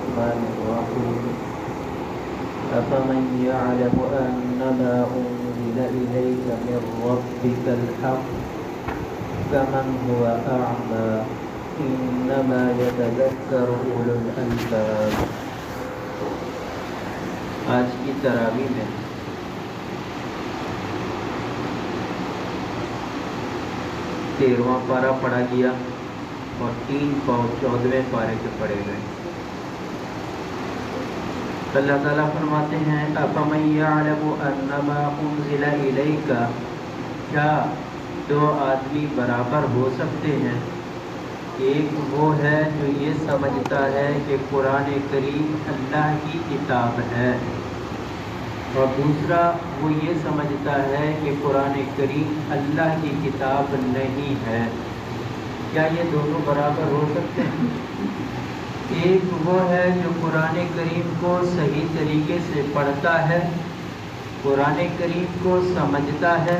الرحمن الرحيم أفمن يعلم أنما أنزل إليك من ربك الحق كمن هو أعمى إنما يتذكر أولو الألباب. آج کی تراویح میں تیرواں پارہ پڑھا گیا اور 3 پاؤں 14ویں پارے کے پڑھے گئے. اللہ تعالیٰ فرماتے ہیں أَفَمَن يَعْلَمُ أَنَّمَا أُنزِلَ إِلَيْكَ، کیا 2 آدمی برابر ہو سکتے ہیں؟ ایک وہ ہے جو یہ سمجھتا ہے کہ قرآن کریم اللہ کی کتاب ہے، اور دوسرا وہ یہ سمجھتا ہے کہ قرآن کریم اللہ کی کتاب نہیں ہے. کیا یہ دونوں برابر ہو سکتے ہیں؟ ایک وہ ہے جو قرآن کریم کو صحیح طریقے سے پڑھتا ہے، قرآن کریم کو سمجھتا ہے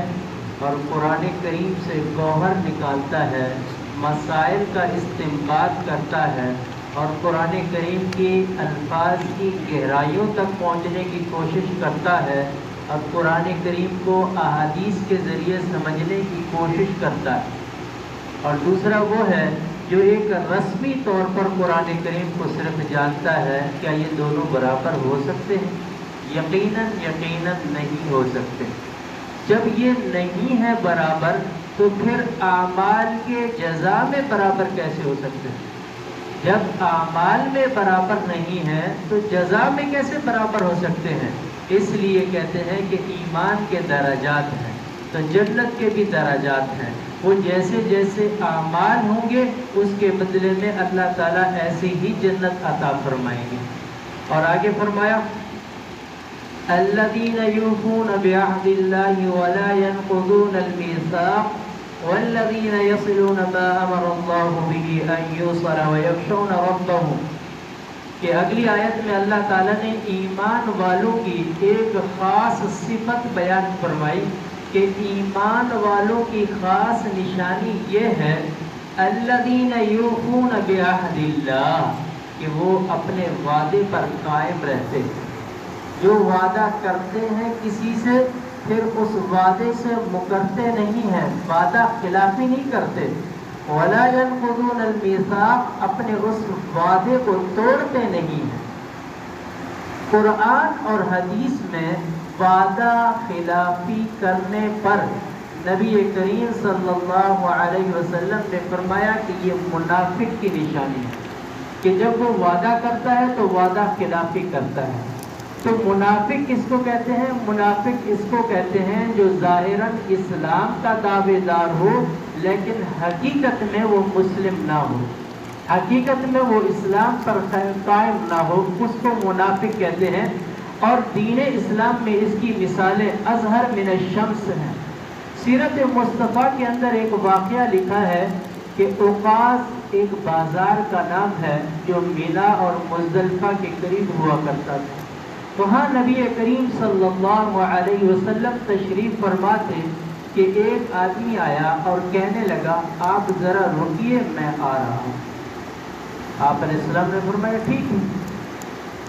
اور قرآن کریم سے گوہر نکالتا ہے، مسائل کا استنباط کرتا ہے اور قرآن کریم کی الفاظ کی گہرائیوں تک پہنچنے کی کوشش کرتا ہے اور قرآن کریم کو احادیث کے ذریعے سمجھنے کی کوشش کرتا ہے. اور دوسرا وہ ہے جو ایک رسمی طور پر قرآن کریم کو صرف جانتا ہے. کیا یہ دونوں برابر ہو سکتے ہیں؟ یقیناً نہیں ہو سکتے. جب یہ نہیں ہے برابر تو پھر اعمال کے جزا میں برابر کیسے ہو سکتے ہیں؟ جب اعمال میں برابر نہیں ہے تو جزا میں کیسے برابر ہو سکتے ہیں؟ اس لیے کہتے ہیں کہ ایمان کے درجات ہیں تو جنت کے بھی درجات ہیں. وہ جیسے جیسے اعمال ہوں گے اس کے بدلے میں اللہ تعالیٰ ایسی ہی جنت عطا فرمائیں گے. اور آگے فرمایا الذین یوفون بعہد اللہ ولا ينقضون الميثاق والذین یصلون ما امر اللہ به ان یوصل ویخشون ربهم. کہ اگلی آیت میں اللہ تعالیٰ نے ایمان والوں کی ایک خاص صفت بیان فرمائی کہ ایمان والوں کی خاص نشانی یہ ہے الذین یوفون بعہد اللہ، کہ وہ اپنے وعدے پر قائم رہتے ہیں. جو وعدہ کرتے ہیں کسی سے پھر اس وعدے سے مکرتے نہیں ہیں، وعدہ خلافی نہیں کرتے. ولا ينقضون المیثاق، اپنے اس وعدے کو توڑتے نہیں ہیں. قرآن اور حدیث میں وعدہ خلافی کرنے پر نبی کریم صلی اللہ علیہ وسلم نے فرمایا کہ یہ منافق کی نشانی ہے کہ جب وہ وعدہ کرتا ہے تو وعدہ خلافی کرتا ہے. تو منافق کس کو کہتے ہیں؟ منافق اس کو کہتے ہیں جو ظاہراً اسلام کا دعوے دار ہو لیکن حقیقت میں وہ مسلم نہ ہو، حقیقت میں وہ اسلام پر قائم نہ ہو، اس کو منافق کہتے ہیں. اور دین اسلام میں اس کی مثالیں اظہر من الشمس ہیں. سیرت مصطفیٰ کے اندر ایک واقعہ لکھا ہے کہ اوقاس ایک بازار کا نام ہے جو مینا اور مزدلفہ کے قریب ہوا کرتا تھا. وہاں نبی کریم صلی اللہ علیہ وسلم تشریف فرما تھے کہ ایک آدمی آیا اور کہنے لگا آپ ذرا رکیے میں آ رہا ہوں. آپ علیہ السلام نے فرمایا ٹھیک ہے.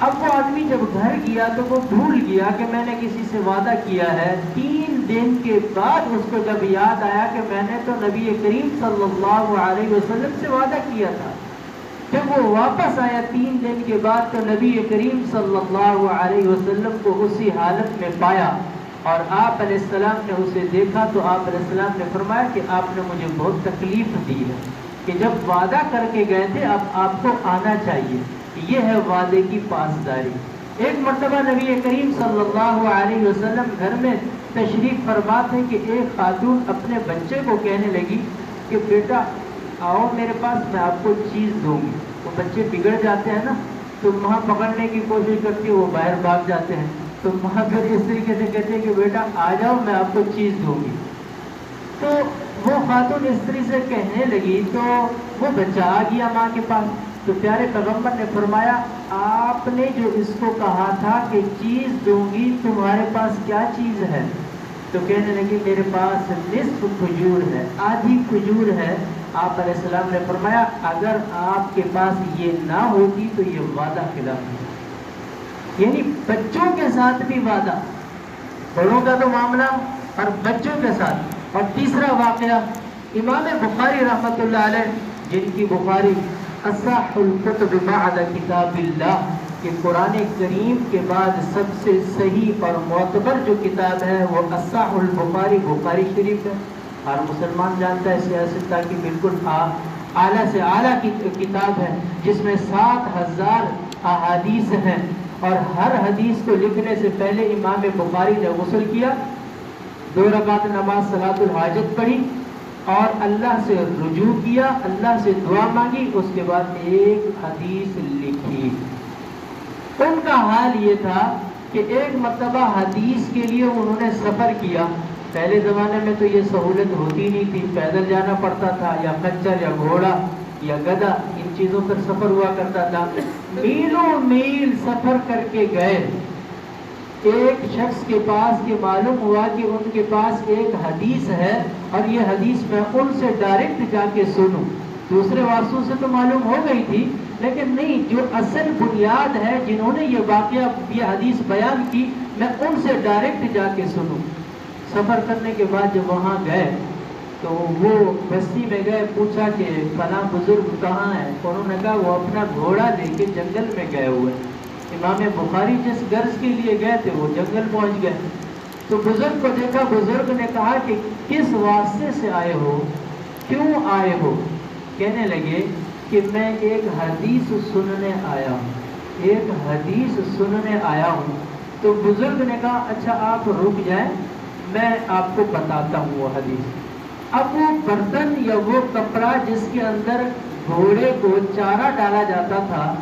اب وہ آدمی جب گھر گیا تو وہ بھول گیا کہ میں نے کسی سے وعدہ کیا ہے. 3 دن کے بعد اس کو جب یاد آیا کہ میں نے تو نبی کریم صلی اللہ علیہ وسلم سے وعدہ کیا تھا. جب وہ واپس آیا 3 دن کے بعد تو نبی کریم صلی اللہ علیہ وسلم کو اسی حالت میں پایا اور آپ علیہ السلام نے اسے دیکھا تو آپ علیہ السلام نے فرمایا کہ آپ نے مجھے بہت تکلیف دی ہے کہ جب وعدہ کر کے گئے تھے اب آپ کو آنا چاہیے. یہ ہے وعدے کی پاسداری. ایک مرتبہ نبی کریم صلی اللہ علیہ وسلم گھر میں تشریف فرما تھے کہ ایک خاتون اپنے بچے کو کہنے لگی کہ بیٹا آؤ میرے پاس میں آپ کو چیز دوں گی. وہ بچے بگڑ جاتے ہیں نا تو وہاں پکڑنے کی کوشش کرتی ہے، وہ باہر بھاگ جاتے ہیں تو وہاں پھر اس طریقے سے کہتے ہیں کہ بیٹا آ جاؤ میں آپ کو چیز دوں گی. تو وہ خاتون اس طریقے سے کہنے لگی تو وہ بچہ آ گیا ماں کے پاس. تو پیارے پیغمبر نے فرمایا آپ نے جو اس کو کہا تھا کہ چیز دوں گی تمہارے پاس کیا چیز ہے؟ تو کہنے لگی میرے پاس نصف کھجور ہے، آدھی کھجور ہے آپ علیہ السلام نے فرمایا اگر آپ کے پاس یہ نہ ہوتی تو یہ وعدہ خلاف ہے، یعنی بچوں کے ساتھ بھی وعدہ، بڑوں کا تو معاملہ اور بچوں کے ساتھ۔ اور تیسرا واقعہ امام بخاری رحمۃ اللہ علیہ، جن کی بخاری اصح الکتب بعد کتاب اللہ، کہ قرآن کریم کے بعد سب سے صحیح اور معتبر جو کتاب ہے وہ اصح البخاری، بخاری شریف ہے۔ ہر مسلمان جانتا ہے سیاست کی بالکل اعلیٰ سے اعلیٰ کی کتاب ہے، جس میں 7,000 احادیث ہیں، اور ہر حدیث کو لکھنے سے پہلے امام بخاری نے غسل کیا، 2 رکعت نماز صلاۃ الحاجت پڑھی، اور اللہ سے رجوع کیا، اللہ سے دعا مانگی، اس کے بعد ایک حدیث لکھی۔ ان کا حال یہ تھا کہ ایک مرتبہ حدیث کے لیے انہوں نے سفر کیا۔ پہلے زمانے میں تو یہ سہولت ہوتی نہیں تھی، پیدل جانا پڑتا تھا، یا خچر یا گھوڑا یا گدھا، ان چیزوں پر سفر ہوا کرتا تھا۔ میلوں میل سفر کر کے گئے، ایک شخص کے پاس یہ معلوم ہوا کہ ان کے پاس ایک حدیث ہے، اور یہ حدیث میں ان سے ڈائریکٹ جا کے سنوں۔ دوسرے واسطوں سے تو معلوم ہو گئی تھی، لیکن نہیں، جو اصل بنیاد ہے، جنہوں نے یہ واقعہ، یہ حدیث بیان کی، میں ان سے ڈائریکٹ جا کے سنوں۔ سفر کرنے کے بعد جب وہاں گئے تو وہ بستی میں گئے، پوچھا کہ فلاں بزرگ کہاں ہے؟ انہوں نے کہا وہ اپنا گھوڑا لے کے جنگل میں گئے ہوئے۔ امام بخاری جس غرض کے لیے گئے تھے وہ جنگل پہنچ گئے، تو بزرگ کو دیکھا، بزرگ نے کہا کہ کس واسطے سے آئے ہو، کیوں آئے ہو؟ کہنے لگے کہ میں ایک حدیث سننے آیا ہوں، ایک حدیث سننے آیا ہوں۔ تو بزرگ نے کہا اچھا آپ رک جائیں، میں آپ کو بتاتا ہوں وہ حدیث۔ اب وہ برتن یا وہ کپڑا جس کے اندر گھوڑے کو چارہ ڈالا جاتا تھا،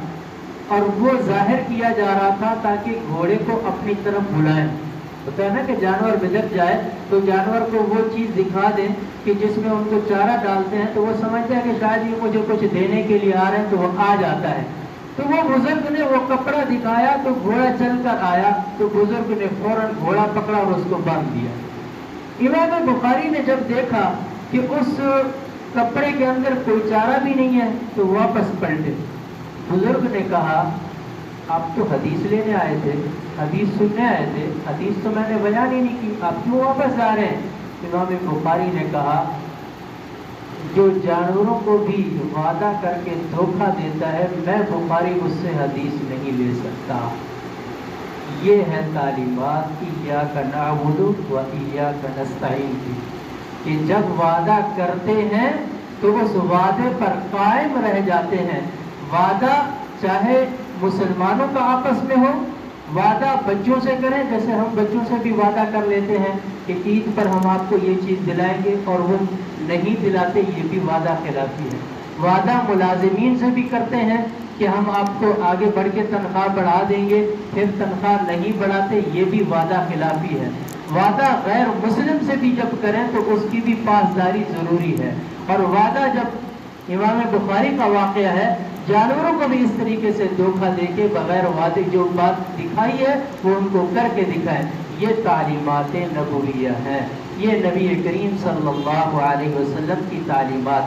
اور وہ ظاہر کیا جا رہا تھا تاکہ گھوڑے کو اپنی طرف بلائیں۔ ہوتا ہے نا کہ جانور بھٹک جائے تو جانور کو وہ چیز دکھا دیں کہ جس میں ان کو چارہ ڈالتے ہیں، تو وہ سمجھتا ہے کہ شاید یہ مجھے کچھ دینے کے لیے آ رہے ہیں، تو وہ آ جاتا ہے۔ تو وہ بزرگ نے وہ کپڑا دکھایا تو گھوڑا چل کر آیا، تو بزرگ نے فوراً گھوڑا پکڑا اور اس کو باندھ دیا۔ امام بخاری نے جب دیکھا کہ اس کپڑے کے اندر کوئی چارہ بھی نہیں ہے تو واپس پلٹے۔ بزرگ نے کہا آپ تو حدیث لینے آئے تھے، حدیث سننے آئے تھے، حدیث تو میں نے بیان ہی نہیں کی، آپ کیوں واپس آ رہے ہیں؟ امام بخاری نے کہا جو جانوروں کو بھی وعدہ کر کے دھوکہ دیتا ہے، میں بخاری اس سے حدیث نہیں لے سکتا۔ یہ ہے تعلیمات ایاک نعبد و ایاک نستعین کی، کہ جب وعدہ کرتے ہیں تو اس وعدے پر قائم رہ جاتے ہیں۔ وعدہ چاہے مسلمانوں کا آپس میں ہو، وعدہ بچوں سے کریں، جیسے ہم بچوں سے بھی وعدہ کر لیتے ہیں کہ عید پر ہم آپ کو یہ چیز دلائیں گے، اور وہ نہیں دلاتے، یہ بھی وعدہ خلافی ہے۔ وعدہ ملازمین سے بھی کرتے ہیں کہ ہم آپ کو آگے بڑھ کے تنخواہ بڑھا دیں گے، پھر تنخواہ نہیں بڑھاتے، یہ بھی وعدہ خلافی ہے۔ وعدہ غیر مسلم سے بھی جب کریں تو اس کی بھی پاسداری ضروری ہے۔ اور وعدہ جب امام بخاری کا واقعہ ہے، جانوروں کو بھی اس طریقے سے دھوکہ دے کے بغیر وعدے جو بات دکھائی ہے وہ ان کو کر کے دکھائیں، یہ تعلیمات نبویہ ہیں، یہ نبی کریم صلی اللہ علیہ وسلم کی تعلیمات